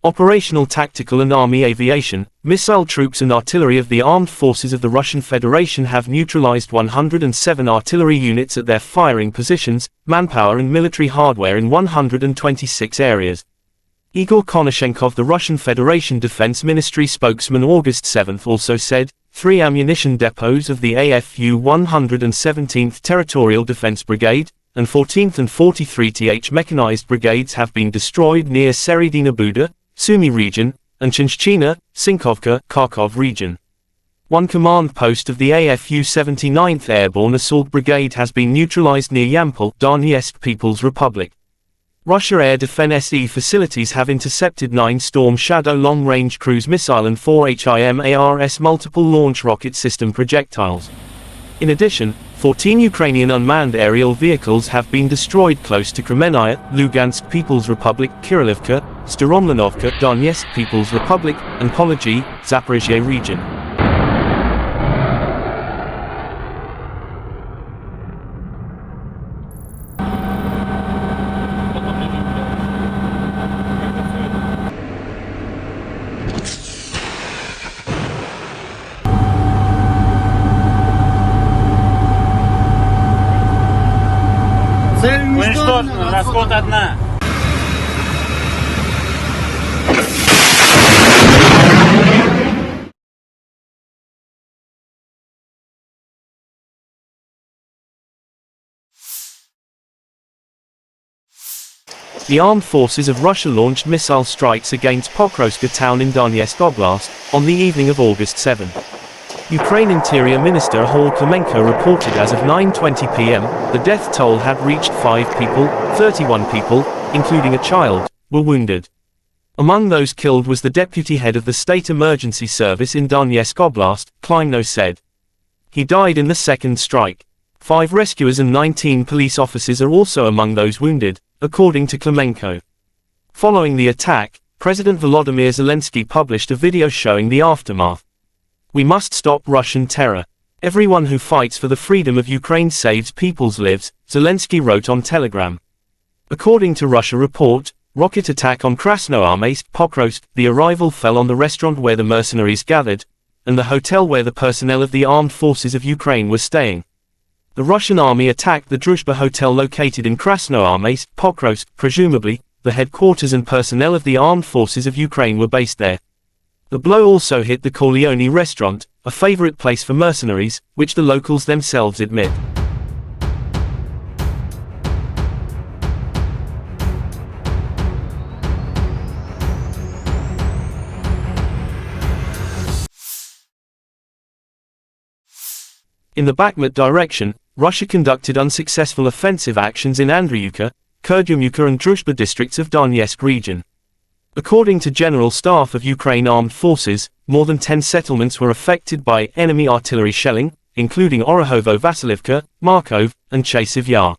Operational tactical and army aviation, missile troops and artillery of the armed forces of the Russian Federation have neutralized 107 artillery units at their firing positions, manpower and military hardware in 126 areas. Igor Konashenkov, the Russian Federation Defense Ministry spokesman, August 7 also said, 3 ammunition depots of the AFU 117th Territorial Defense Brigade, and 14th and 43th Mechanized Brigades have been destroyed near Seredina Buda, Sumy region, and Chinchina, Sinkovka, Kharkov region. One command post of the AFU 79th Airborne Assault Brigade has been neutralized near Yampol, Donetsk People's Republic. Russia air defense facilities have intercepted 9 Storm Shadow long-range cruise missile and 4 HIMARS multiple launch rocket system projectiles. In addition, 14 Ukrainian unmanned aerial vehicles have been destroyed close to Kremenia, Lugansk People's Republic, Kirilivka, Staromlanovka, Donetsk People's Republic, and Pology, Zaporizhzhia region. Уничтожено, расход 1. The armed forces of Russia launched missile strikes against Pokrovsk, a town in Donetsk Oblast, on the evening of August 7. Ukraine Interior Minister Hall Klemenko reported as of 9:20 p.m., the death toll had reached 5 people, 31 people, including a child, were wounded. Among those killed was the deputy head of the State Emergency Service in Donetsk Oblast, Klemenko said. He died in the second strike. 5 rescuers and 19 police officers are also among those wounded, according to Klemenko. Following the attack, President Volodymyr Zelenskiy published a video showing the aftermath. We must stop Russian terror. Everyone who fights for the freedom of Ukraine saves people's lives, Zelensky wrote on Telegram. According to Russia Report, rocket attack on Krasnoarmeysk, Pokrovsk, the arrival fell on the restaurant where the mercenaries gathered, and the hotel where the personnel of the armed forces of Ukraine were staying. The Russian army attacked the Druzhba hotel located in Krasnoarmeysk, Pokrovsk, presumably, the headquarters and personnel of the armed forces of Ukraine were based there. The blow also hit the Corleone restaurant, a favorite place for mercenaries, which the locals themselves admit. In the Bakhmut direction, Russia conducted unsuccessful offensive actions in Andriivka, Kurdyumivka and Druzhba districts of Donetsk region. According to General Staff of Ukraine Armed Forces, more than 10 settlements were affected by enemy artillery shelling, including Orihovo-Vasylivka, Markove, and Chasiv Yar.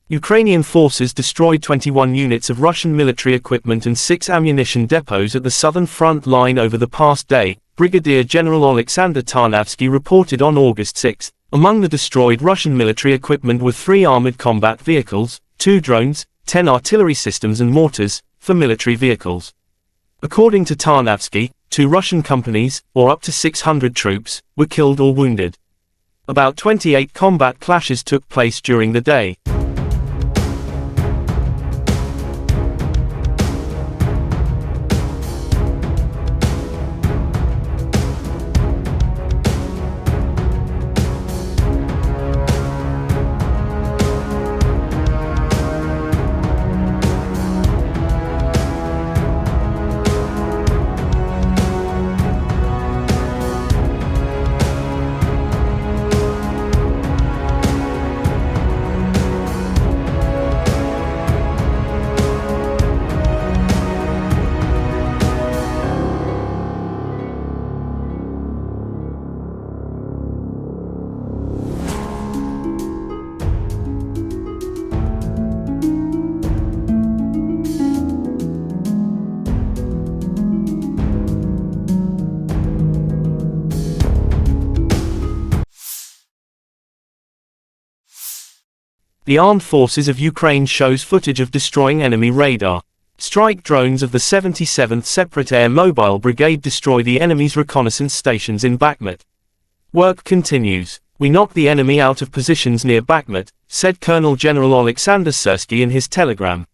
Ukrainian forces destroyed 21 units of Russian military equipment and 6 ammunition depots at the southern front line over the past day, Brigadier General Alexander Tarnavsky reported on August 6. Among the destroyed Russian military equipment were 3 armored combat vehicles, 2 drones, 10 artillery systems and mortars, for military vehicles. According to Tarnavsky, 2 Russian companies, or up to 600 troops, were killed or wounded. About 28 combat clashes took place during the day. The Armed Forces of Ukraine shows footage of destroying enemy radar. Strike drones of the 77th Separate Air Mobile Brigade destroy the enemy's reconnaissance stations in Bakhmut. Work continues. We knocked the enemy out of positions near Bakhmut, said Colonel General Oleksandr Syrskiy in his telegram.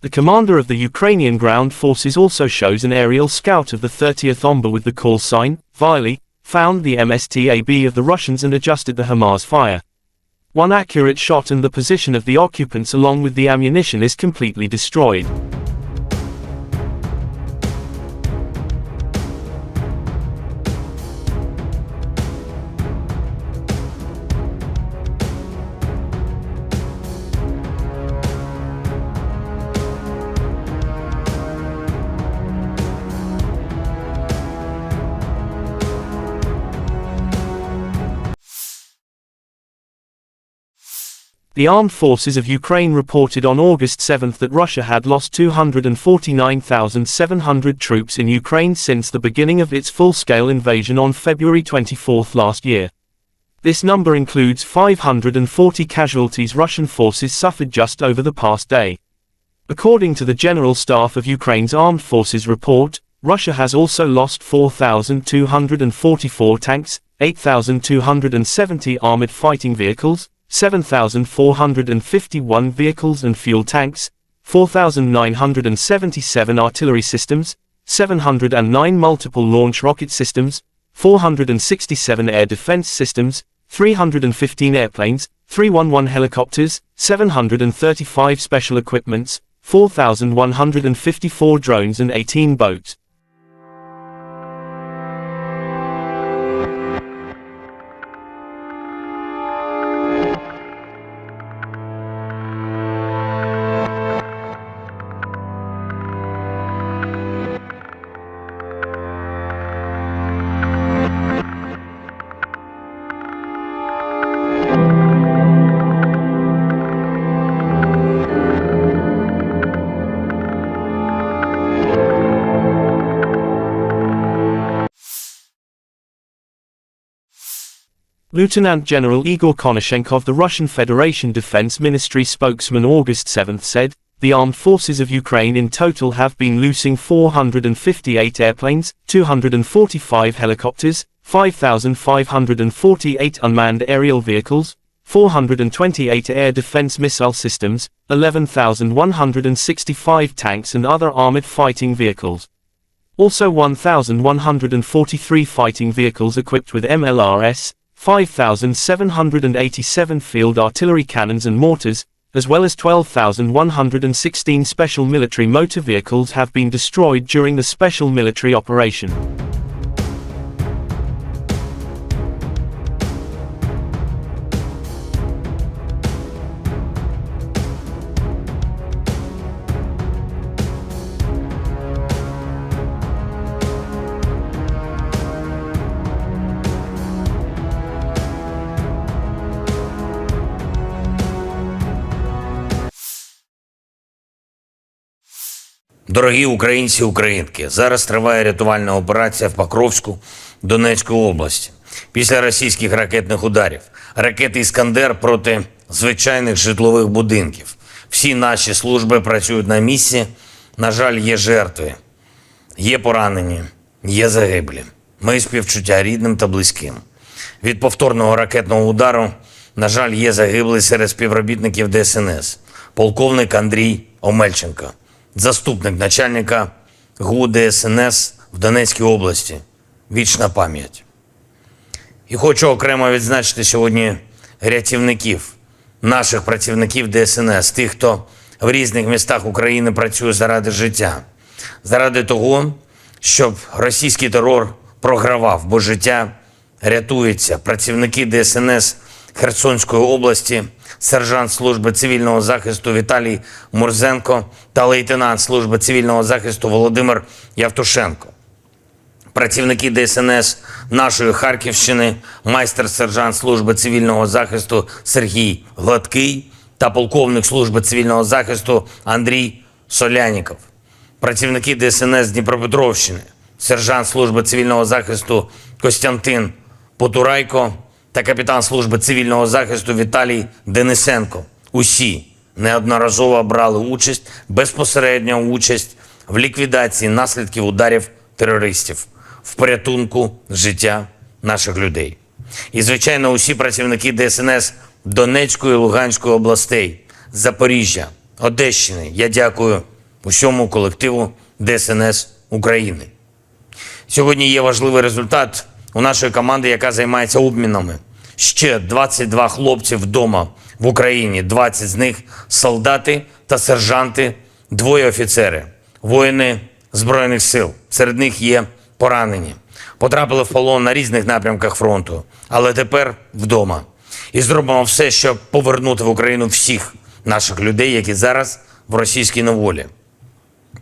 The commander of the Ukrainian ground forces also shows an aerial scout of the 30th Omber with the call sign, Vily, found the MSTAB of the Russians and adjusted the HIMARS fire. One accurate shot and the position of the occupants along with the ammunition is completely destroyed. The armed forces of Ukraine reported on August 7 that Russia had lost 249,700 troops in Ukraine since the beginning of its full-scale invasion on February 24 last year. This number includes 540 casualties Russian forces suffered just over the past day. According to the General Staff of Ukraine's Armed Forces report, Russia has also lost 4,244 tanks, 8,270 armored fighting vehicles, 7,451 vehicles and fuel tanks, 4,977 artillery systems, 709 multiple launch rocket systems, 467 air defense systems, 315 airplanes, 311 helicopters, 735 special equipments, 4,154 drones and 18 boats. Lieutenant General Igor Konashenkov, the Russian Federation Defense Ministry spokesman, August 7 said, the armed forces of Ukraine in total have been losing 458 airplanes, 245 helicopters, 5,548 unmanned aerial vehicles, 428 air defense missile systems, 11,165 tanks and other armored fighting vehicles. Also 1,143 fighting vehicles equipped with MLRS, 5,787 field artillery cannons and mortars, as well as 12,116 special military motor vehicles have been destroyed during the special military operation. Дорогі українці і українки, зараз триває рятувальна операція в Покровську Донецької області. Після російських ракетних ударів, ракети «Іскандер» проти звичайних житлових будинків. Всі наші служби працюють на місці. На жаль, є жертви, є поранені, є загиблі. Мої співчуття рідним та близьким. Від повторного ракетного удару, на жаль, є загиблий серед співробітників ДСНС. Полковник Андрій Омельченко, заступник начальника ГУ ДСНС в Донецькій області. Вічна пам'ять. І хочу окремо відзначити сьогодні рятівників, наших працівників ДСНС, тих, хто в різних містах України працює заради життя. Заради того, щоб російський терор програвав, бо життя рятується. Працівники ДСНС Херсонської області, сержант служби цивільного захисту Віталій Мурзенко та лейтенант служби цивільного захисту Володимир Явтушенко. Працівники ДСНС нашої Харківщини, майстер-сержант служби цивільного захисту Сергій Гладкий та полковник служби цивільного захисту Андрій Соляніков. Працівники ДСНС Дніпропетровщини, сержант служби цивільного захисту Костянтин Потурайко та капітан служби цивільного захисту Віталій Денисенко. Усі неодноразово брали безпосередню участь в ліквідації наслідків ударів терористів, в порятунку життя наших людей. І, звичайно, усі працівники ДСНС Донецької і Луганської областей, Запоріжжя, Одещини. Я дякую усьому колективу ДСНС України. Сьогодні є важливий результат у нашої команди, яка займається обмінами. Ще 22 хлопці вдома в Україні, 20 з них солдати та сержанти, 2 офіцери, воїни Збройних сил. Серед них є поранені. Потрапили в полон на різних напрямках фронту, але тепер вдома. І зробимо все, щоб повернути в Україну всіх наших людей, які зараз в російській неволі.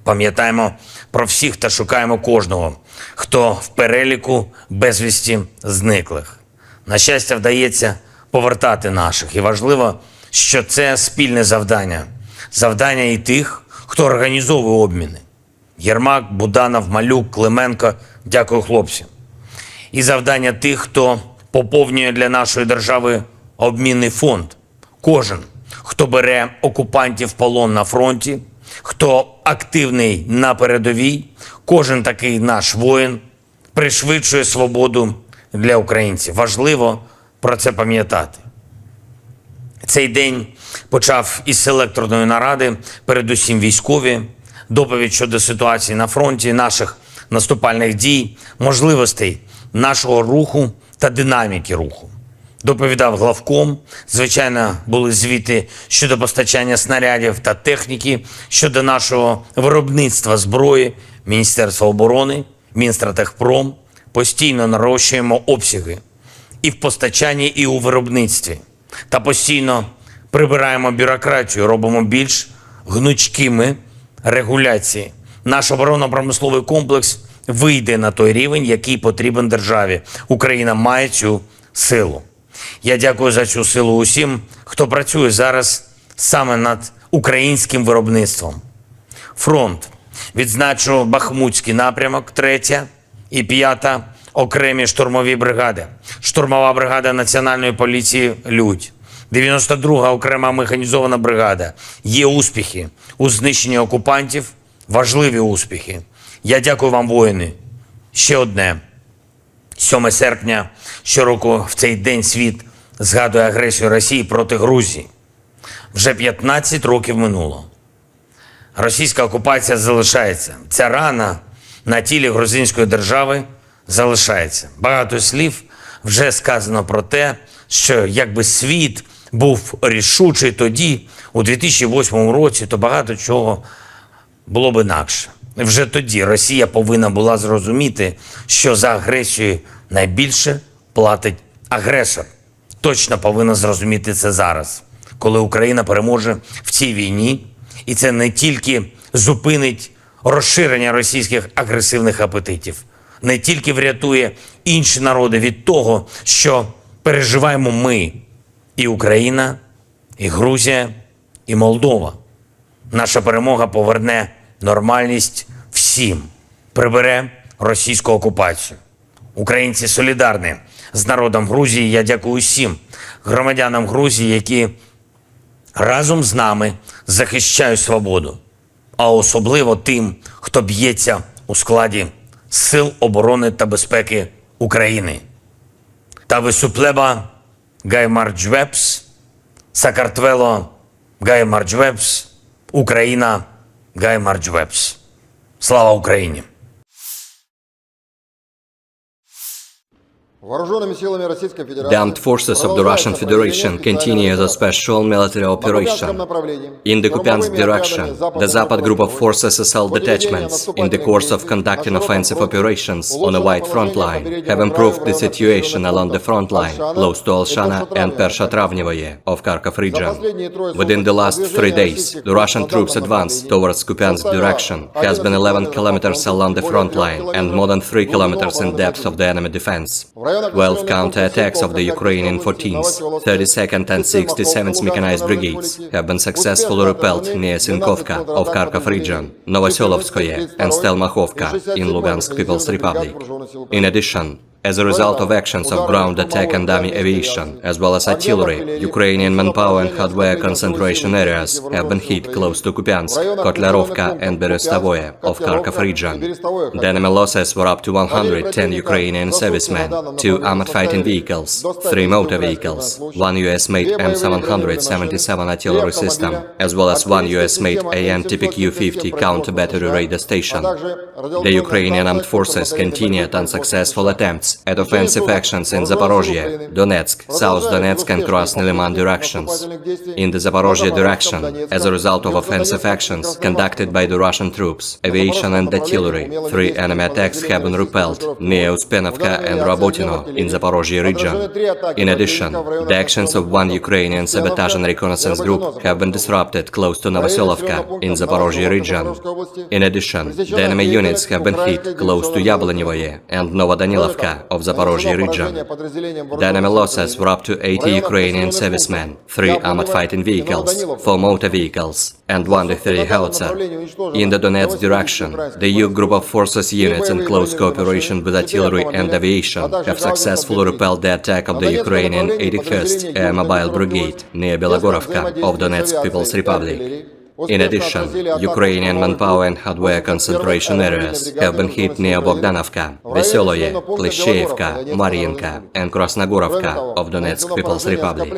Пам'ятаємо про всіх та шукаємо кожного, хто в переліку безвісті зниклих. На щастя, вдається повертати наших. І важливо, що це спільне завдання. Завдання і тих, хто організовує обміни. Єрмак, Буданов, Малюк, Клименко. Дякую, хлопці. І завдання тих, хто поповнює для нашої держави обмінний фонд. Кожен, хто бере окупантів в полон на фронті, хто активний на передовій, кожен такий наш воїн пришвидшує свободу для українців. Важливо про це пам'ятати. Цей день почав із селекторної наради, передусім військові, доповідь щодо ситуації на фронті, наших наступальних дій, можливостей нашого руху та динаміки руху. Доповідав главком, звичайно, були звіти щодо постачання снарядів та техніки, щодо нашого виробництва зброї, Міністерства оборони, Мінстратегпром. Постійно нарощуємо обсяги і в постачанні, і у виробництві. Та постійно прибираємо бюрократію, робимо більш гнучкими регуляції. Наш оборонно-промисловий комплекс вийде на той рівень, який потрібен державі. Україна має цю силу. Я дякую за цю силу усім, хто працює зараз саме над українським виробництвом. Фронт. Відзначу Бахмутський напрямок, 3 і 5 окремі штурмові бригади. Штурмова бригада Національної поліції «Людь». 92-га окрема механізована бригада. Є успіхи у знищенні окупантів, важливі успіхи. Я дякую вам, воїни. Ще одне. 7 серпня щороку в цей день світ згадує агресію Росії проти Грузії. Вже 15 років минуло. Російська окупація залишається. Ця рана на тілі грузинської держави залишається. Багато слів вже сказано про те, що якби світ був рішучий тоді, у 2008 році, то багато чого було б інакше. Вже тоді Росія повинна була зрозуміти, що за агресію найбільше платить агресор. Точно повинна зрозуміти це зараз, коли Україна переможе в цій війні. І це не тільки зупинить розширення російських агресивних апетитів, не тільки врятує інші народи від того, що переживаємо ми, і Україна, і Грузія, і Молдова. Наша перемога поверне нормальність всім, прибере російську окупацію. Українці солідарні з народом Грузії. Я дякую усім громадянам Грузії, які разом з нами захищають свободу, а особливо тим, хто б'ється у складі Сил оборони та безпеки України. Та висуплеба гаймарджвепс, Сакартвело гаймарджвепс, Україна гаймарджвепс. Слава Україні! The armed forces of the Russian Federation continue the special military operation. In the Kupiansk direction, the Zapad group of forces SL detachments, in the course of conducting offensive operations on a wide front line, have improved the situation along the front line, close to Alshana and Persha-Travnevoye of Kharkov region. Within the last 3 days, the Russian troops' advance towards Kupiansk direction has been 11 kilometers along the front line and more than 3 kilometers in depth of the enemy defense. 12 counter-attacks of the Ukrainian 14th, 32nd and 67th Mechanized Brigades have been successfully repelled near Sinkovka of Kharkov region, Novoselovskoye and Stelmakhovka in Lugansk People's Republic. In addition, As a result of actions of ground attack and army aviation, as well as artillery, Ukrainian manpower and hardware concentration areas have been hit close to Kupiansk, Kotlerovka and Berestovoye of Kharkov region. The enemy losses were up to 110 Ukrainian servicemen, 2 armored fighting vehicles, 3 motor vehicles, 1 US-made M777 artillery system, as well as 1 US-made AM TPQ-50 counter-battery radar station. The Ukrainian armed forces continued unsuccessful attempts at offensive actions in Zaporozhye, Donetsk, South Donetsk and Krasny Liman directions. In the Zaporozhye direction, as a result of offensive actions conducted by the Russian troops, aviation and artillery, 3 enemy attacks have been repelled near Uspenovka and Rabotino in Zaporozhye region. In addition, the actions of 1 Ukrainian sabotage and reconnaissance group have been disrupted close to Novoselovka in Zaporozhye region. In addition, the enemy units have been hit close to Yablonyevoye and Novodanilovka of Zaporozhye region. The enemy losses were up to 80 Ukrainian servicemen, 3 armored fighting vehicles, 4 motor vehicles, and 1 D-30 howitzer. In the Donetsk direction, the EU group of forces units in close cooperation with artillery and aviation have successfully repelled the attack of the Ukrainian 81st Air Mobile Brigade near Belogorovka of Donetsk People's Republic. In addition, Ukrainian manpower and hardware concentration areas have been hit near Bogdanovka, Veseloye, Klishchevka, Mariinka, and Krasnogorovka of Donetsk People's Republic.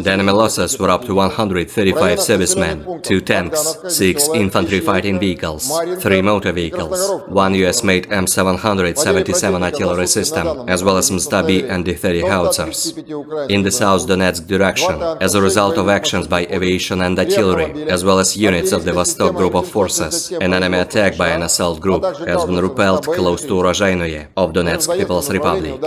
The enemy losses were up to 135 servicemen, 2 tanks, 6 infantry fighting vehicles, 3 motor vehicles, 1 US-made M777 artillery system, as well as Mstabi and D-30 howitzers. In the South Donetsk direction, as a result of actions by aviation and artillery, as well as units of the Vostok group of forces, an enemy attack by an assault group has been repelled close to Urozhainoye of Donetsk People's Republic.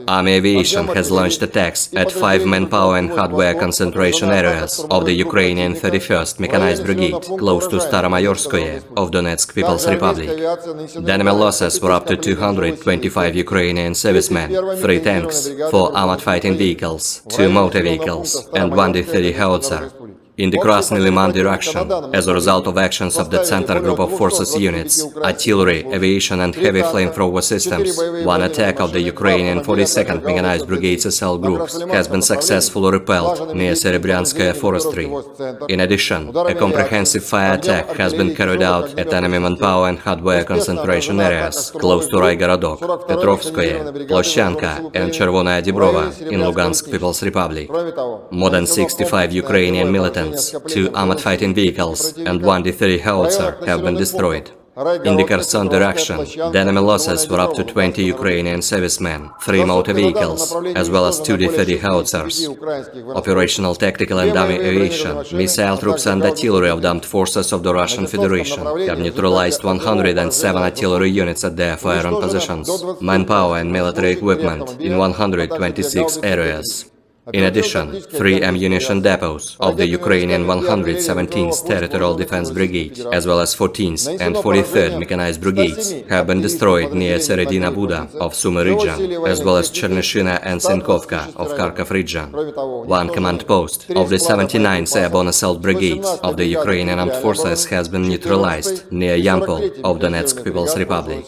Army aviation has launched attacks at 5 manpower and hardware concentration areas of the Ukrainian 31st Mechanized Brigade close to Staromayorskoye of Donetsk People's Republic. The enemy losses were up to 225 Ukrainian servicemen, 3 tanks, 4 armored fighting vehicles, 2 motor vehicles, and 1 D-30 howitzer. In the Krasny Liman direction, as a result of actions of the Center Group of Forces units, artillery, aviation and heavy flamethrower systems, 1 attack of the Ukrainian 42nd Mechanized Brigade's SL groups has been successfully repelled near Serebryanskaya forestry. In addition, a comprehensive fire attack has been carried out at enemy manpower and hardware concentration areas close to Raigorodok, Petrovskoye, Ploshanka and Chervonaya Dibrova in Lugansk People's Republic. More than 65 Ukrainian militants, 2 armored fighting vehicles, and 1 D-30 howitzer have been destroyed. In the Kherson direction, the enemy losses were up to 20 Ukrainian servicemen, 3 motor vehicles, as well as 2 D-30 howitzers. Operational, tactical and army aviation, missile troops and artillery of the armed forces of the Russian Federation have neutralized 107 artillery units at their firing positions, manpower and military equipment in 126 areas. In addition, 3 ammunition depots of the Ukrainian 117th Territorial Defense Brigade, as well as 14th and 43rd Mechanized Brigades, have been destroyed near Seredina Buda of Sumy region, as well as Chernyshina and Sinkovka of Kharkov region. 1 command post of the 79th Airborne Assault Brigade of the Ukrainian Armed Forces has been neutralized near Yampol of Donetsk People's Republic.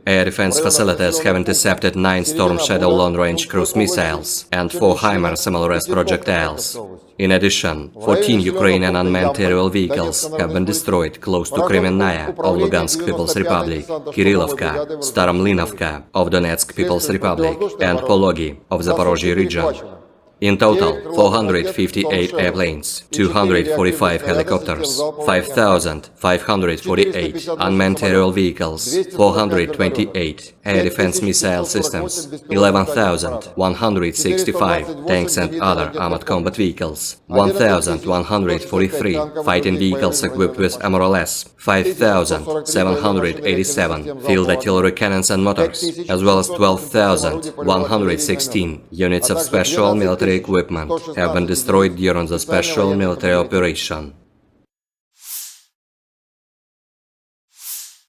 Air defense facilities have intercepted 9 Storm Shadow long-range cruise missiles and 4 HIMARS SMLRS projectiles. In addition, 14 Ukrainian unmanned aerial vehicles have been destroyed close to Kremenaya of Lugansk People's Republic, Kirillovka, Staromlinovka of Donetsk People's Republic, and Pologi of Zaporozhye region. In total, 458 airplanes, 245 helicopters, 5,548 unmanned aerial vehicles, 428 air defense missile systems, 11,165 tanks and other armored combat vehicles, 1,143 fighting vehicles equipped with MRLS, 5,787 field artillery cannons and motors, as well as 12,116 units of special military equipment have been destroyed during the special military operation.